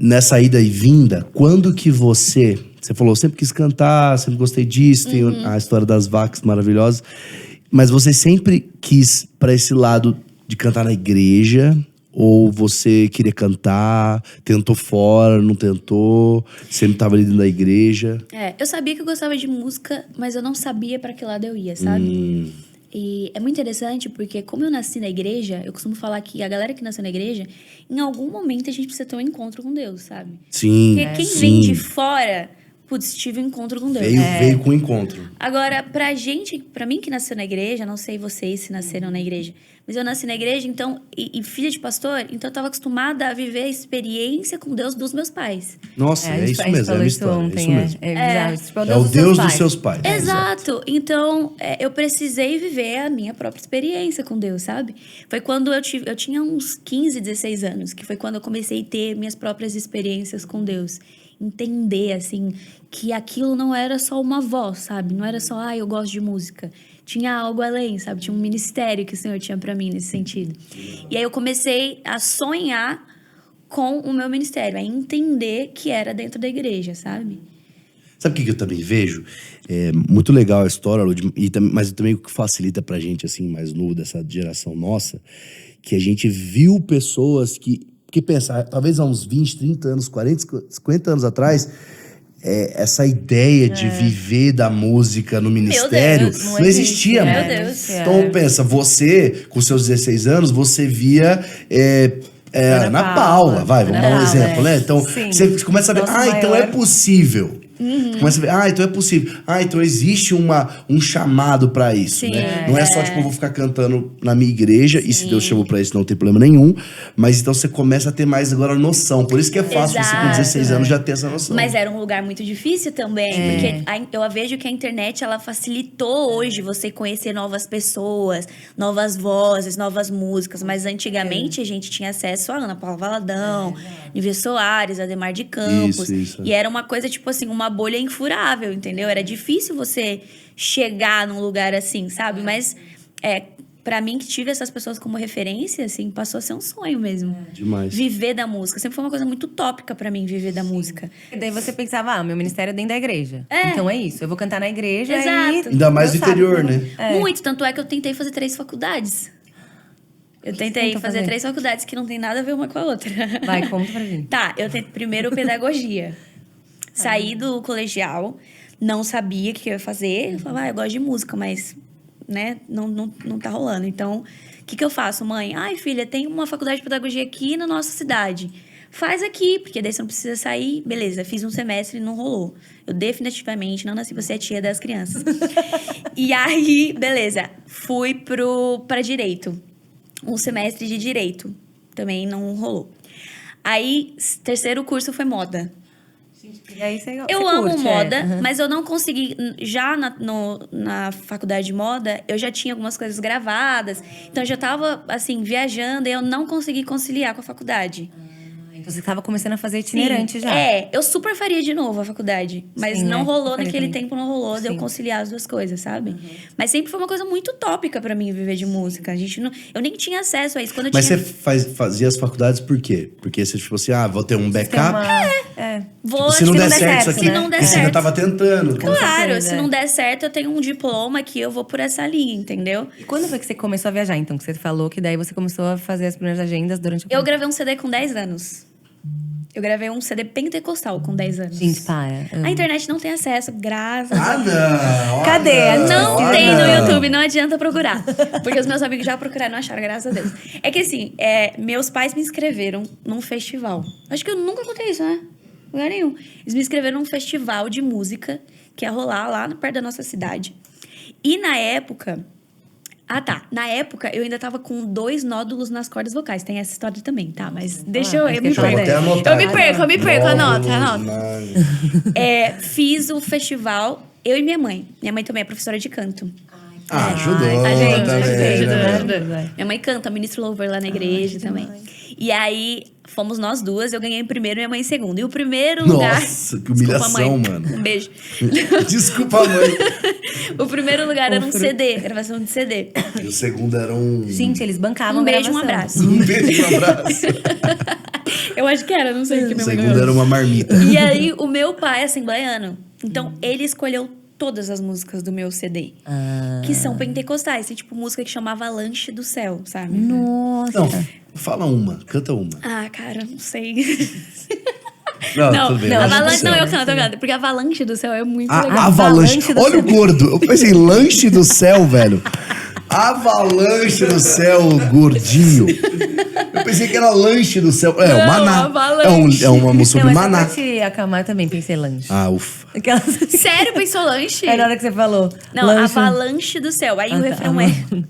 nessa ida e vinda, quando que você falou, sempre quis cantar, sempre gostei disso, tem a história das vacas maravilhosas, mas você sempre quis pra esse lado de cantar na igreja, ou você queria cantar, tentou fora, não tentou, sempre tava ali dentro da igreja? Eu sabia que eu gostava de música, mas eu não sabia pra que lado eu ia, sabe? E é muito interessante porque, como eu nasci na igreja, eu costumo falar que a galera que nasceu na igreja, em algum momento a gente precisa ter um encontro com Deus, sabe? Sim, Porque quem vem de fora, putz, tive um encontro com Deus. Veio com o encontro. Agora, pra mim que nasceu na igreja, não sei vocês se nasceram na igreja, mas eu nasci na igreja, então, e filha de pastor, então eu tava acostumada a viver a experiência com Deus dos meus pais. Nossa, é isso mesmo, é a minha história, ontem, é isso mesmo. É É o Deus dos seus pais. Exato. Então, eu precisei viver a minha própria experiência com Deus, sabe? Foi quando eu tinha uns 15, 16 anos, que foi quando eu comecei a ter minhas próprias experiências com Deus. Entender, assim, que aquilo não era só uma voz, sabe? Não era só, eu gosto de música. Tinha algo além, sabe? Tinha um ministério que o Senhor tinha pra mim nesse sentido. E aí eu comecei a sonhar com o meu ministério, a entender que era dentro da igreja, sabe? Sabe o que eu também vejo? É muito legal a história, Lud, mas também o que facilita pra gente, assim, mais novo, dessa geração nossa, que a gente viu pessoas que pensa, talvez há uns 20, 30 anos, 40, 50 anos atrás, essa ideia de viver da música no ministério Deus, não existia, meu mano. Deus. Então pensa, você, com seus 16 anos, você via... Ana Paula, vamos dar um exemplo, né? Então, você começa a ver, então é possível. Começa a ver, então é possível. Então existe um chamado pra isso, né? Não é só, tipo, eu vou ficar cantando na minha igreja, e se Deus chamou pra isso, não tem problema nenhum. Mas então você começa a ter mais agora noção. Por isso que é fácil você com 16 anos já ter essa noção. Mas era um lugar muito difícil também, porque eu vejo que a internet, ela facilitou hoje você conhecer novas pessoas, novas vozes, novas músicas. Mas antigamente a gente tinha acesso a Ana Paula Valadão, Nível Soares, Ademar de Campos. Isso. E era uma coisa, tipo assim, uma bolha infurável, entendeu? Era difícil você chegar num lugar assim, sabe? Mas, pra mim, que tive essas pessoas como referência, assim, passou a ser um sonho mesmo. Demais. Viver da música. Sempre foi uma coisa muito utópica pra mim, viver da música. E daí você pensava, meu ministério é dentro da igreja. Então é isso, eu vou cantar na igreja. Exato. Ainda mais no interior, né? Muito, tanto é que eu tentei fazer 3 faculdades. Eu tentei fazer 3 faculdades que não tem nada a ver uma com a outra. Vai, conta pra gente. Tá, eu tentei primeiro pedagogia. Saí do colegial, não sabia o que eu ia fazer. Eu falava, eu gosto de música, mas, né, não tá rolando. Então, o que eu faço, mãe? Filha, tem uma faculdade de pedagogia aqui na nossa cidade. Faz aqui, porque daí você não precisa sair. Beleza, fiz um semestre e não rolou. Eu definitivamente não nasci pra ser a tia das crianças. E aí, beleza, fui pra direito. Um semestre de direito. Também não rolou. Aí, terceiro curso foi moda. E aí você Eu amo curte, moda, mas eu não consegui... Já na faculdade de moda, eu já tinha algumas coisas gravadas. Então, eu já tava, assim, viajando e eu não consegui conciliar com a faculdade. Então, você estava começando a fazer itinerante já. Eu super faria de novo a faculdade. Mas Sim, não rolou faria naquele também. tempo, não rolou de eu conciliar as duas coisas, sabe? Mas sempre foi uma coisa muito utópica pra mim viver de música. Eu nem tinha acesso a isso. Quando eu Mas tinha... você fazia as faculdades por quê? Porque você, tipo assim, vou ter um backup. Vou, Se não der certo isso aqui, se não der porque você já certo. tava tentando. Claro, certeza, se não der certo, eu tenho um diploma que eu vou por essa linha, entendeu? E quando foi que você começou a viajar, então? Que você falou que daí você começou a fazer as primeiras agendas durante a Eu gravei um CD com 10 anos. Eu gravei um CD pentecostal com 10 anos. Gente, para. A internet não tem acesso, graças a Deus. Não! Cadê? Não tem no YouTube, não adianta procurar. Porque os meus amigos já procuraram e não acharam, graças a Deus. É que assim, meus pais me inscreveram num festival. Acho que eu nunca contei isso, né? Lugar nenhum. Eles me inscreveram num festival de música que ia rolar lá perto da nossa cidade. E na época... Na época, eu ainda tava com 2 nódulos nas cordas vocais. Tem essa história também, tá? Mas deixa eu me perco. Eu me perco, anota. Fiz o festival, eu e minha mãe. Minha mãe também é professora de canto. Ajudou A gente também, ajudou, né? ajudou. Minha mãe canta, ministra louvor lá na igreja também. E aí, fomos nós duas, eu ganhei em primeiro e minha mãe em segundo. E o primeiro lugar... Nossa, que humilhação, Desculpa, mãe. mano. Um beijo. Desculpa, mãe. O primeiro lugar era um CD, gravação de CD. E o segundo era um... Gente, eles bancavam Um beijo, um gravação. abraço. Um beijo, um abraço. Eu acho que era, não sei o que O minha mãe segundo ganhou. era uma marmita. E aí, o meu pai é assembleiano. Então, ele escolheu todas as músicas do meu CD. Que são pentecostais. Tem, tipo, música que chamava Lanche do Céu, sabe? Nossa. Não, fala uma, canta uma. Ah, cara, não sei. Não, tudo bem. Lanche do Avalanche, não, Céu. eu canto. Porque Avalanche do Céu é muito Ah, legal. avalanche. Avalanche do Olha o céu. gordo. Eu pensei, lanche do céu, velho. Avalanche do céu, gordinho. Eu pensei que era lanche do céu. É, o Não, maná. avalanche. É uma música sobre Não, mas maná. pra te acalmar também pensei lanche. Ah, ufa. Aquelas... Sério, pensou lanche? É na hora que você falou. Não, lanche. Avalanche do Céu. Aí o tá. refrão é... O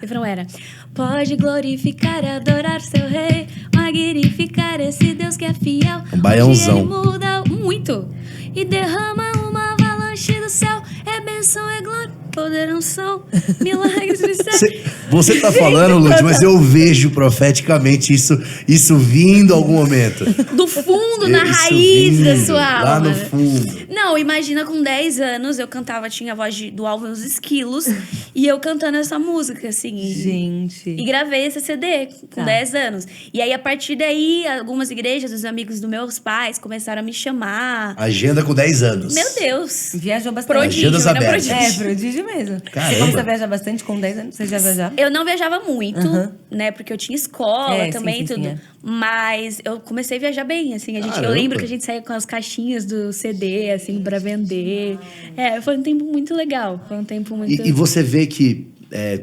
refrão era... Pode glorificar e adorar seu rei, magnificar esse Deus que é fiel. Um baiãozão. Onde ele muda muito e derrama uma avalanche do céu. É bênção, é glória, poder, unção, milagres do céu. Você tá falando, Lud, mas eu vejo profeticamente isso vindo em algum momento. Do fundo, na Isso raiz da vindo, sua lá alma. no fundo. Não, imagina com 10 anos eu cantava, tinha a voz do Alvin os Esquilos e eu cantando essa música, assim. Gente. E gravei esse CD com Tá. 10 anos. E aí, a partir daí, algumas igrejas, os amigos dos meus pais começaram a me chamar. Agenda com 10 anos. Meu Deus! Viajou bastante. Prodígio, Agendas ainda abertas. prodígio. Prodígio mesmo. Caramba. Você começou a viajar bastante com 10 anos? Você já viajava? Eu não viajava muito, né? Porque eu tinha escola É, sim, também, sim, tudo. sim, é. Mas eu comecei a viajar bem, assim. Eu Caramba. lembro que a gente saía com as caixinhas do CD, assim, pra vender. É, foi um tempo muito legal. Foi um tempo muito... E você vê que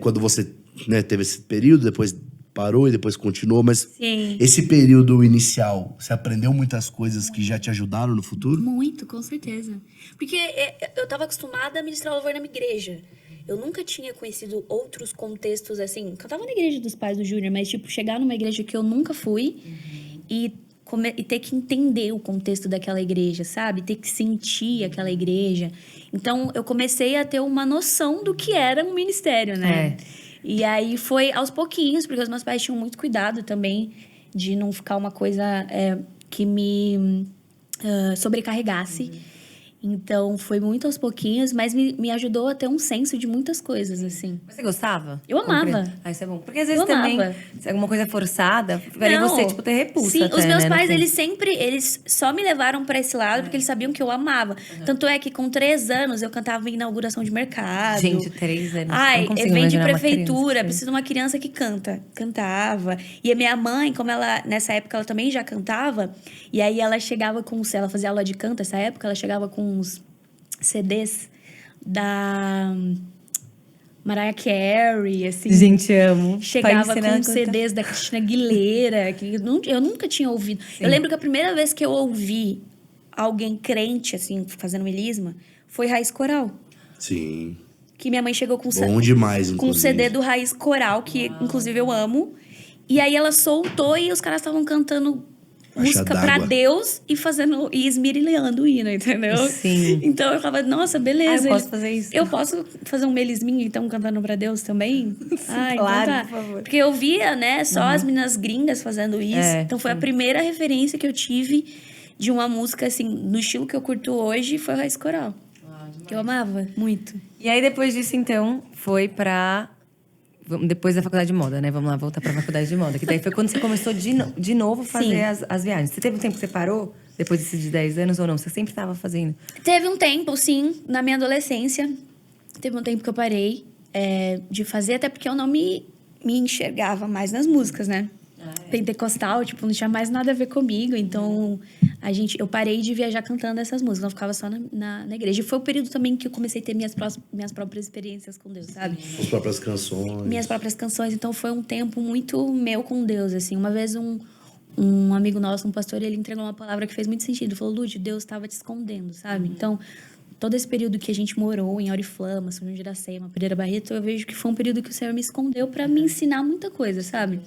quando você teve esse período, depois parou e depois continuou, mas Sim. esse período inicial, você aprendeu muitas coisas que já te ajudaram no futuro? Muito, com certeza. Porque eu tava acostumada a ministrar louvor na minha igreja. Eu nunca tinha conhecido outros contextos, assim... Cantava na igreja dos pais do Júnior, mas, tipo, chegar numa igreja que eu nunca fui e ter que entender o contexto daquela igreja, sabe? Ter que sentir aquela igreja. Então, eu comecei a ter uma noção do que era um ministério, né? E aí, foi aos pouquinhos, porque os meus pais tinham muito cuidado também de não ficar uma coisa que me sobrecarregasse. Então, foi muito aos pouquinhos, mas me ajudou a ter um senso de muitas coisas, assim. Você gostava? Eu amava. Ah, isso é bom. Porque às vezes Eu também, amava. se alguma coisa forçada, faria Não. você, tipo, ter repulsa. Sim, até, os meus né, no pais, fim. eles só me levaram pra esse lado porque eles sabiam que eu amava. Tanto é que com 3 anos eu cantava em inauguração de mercado. Gente, 3 anos. Ai, não consigo evento de imaginar uma prefeitura, criança. preciso de uma criança que cantava. E a minha mãe, como ela, nessa época, ela também já cantava, e aí ela chegava ela fazia aula de canto nessa época, ela chegava com uns CDs da Mariah Carey, assim. Gente, amo. Chegava Pra ensinar com a cantar. CDs da Cristina Aguilera, que eu nunca tinha ouvido. Eu lembro que a primeira vez que eu ouvi alguém crente, assim, fazendo melisma, foi Raiz Coral. Sim. Que minha mãe chegou com Bom demais, com um inclusive. CD do Raiz Coral, que inclusive eu amo. E aí ela soltou e os caras estavam cantando Caixa música pra d'água. Deus e esmerilhando o hino, entendeu? Sim. Então eu falava, nossa, beleza. Ah, eu posso fazer isso. Eu posso fazer um melisminho, então, cantando pra Deus também? Ah, claro, então tá. por favor. Porque eu via, né, só as meninas gringas fazendo isso. É, Então foi a primeira referência que eu tive de uma música, assim, no estilo que eu curto hoje, foi Raiz Coral. Que eu amava muito. E aí, depois disso, então, foi pra... Depois da faculdade de moda, né? Vamos lá, voltar pra faculdade de moda. Que daí foi quando você começou de novo a fazer as viagens. Você teve um tempo que você parou? Depois desses de 10 anos ou não? Você sempre estava fazendo? Teve um tempo, sim, na minha adolescência. Teve um tempo que eu parei de fazer, até porque eu não me enxergava mais nas músicas, né? Pentecostal, tipo, não tinha mais nada a ver comigo. Então, eu parei de viajar cantando essas músicas. Eu ficava só na igreja. E foi o período também que eu comecei a ter minhas próprias experiências com Deus, sabe? As próprias canções. Minhas próprias canções. Então, foi um tempo muito meu com Deus, assim. Uma vez um amigo nosso, um pastor, ele entregou uma palavra que fez muito sentido. Ele falou, Lud, Deus estava te escondendo, sabe? Então, todo esse período que a gente morou em Auriflama, São João de Iracema, Pereira Barreto, eu vejo que foi um período que o Senhor me escondeu para me ensinar muita coisa, sabe?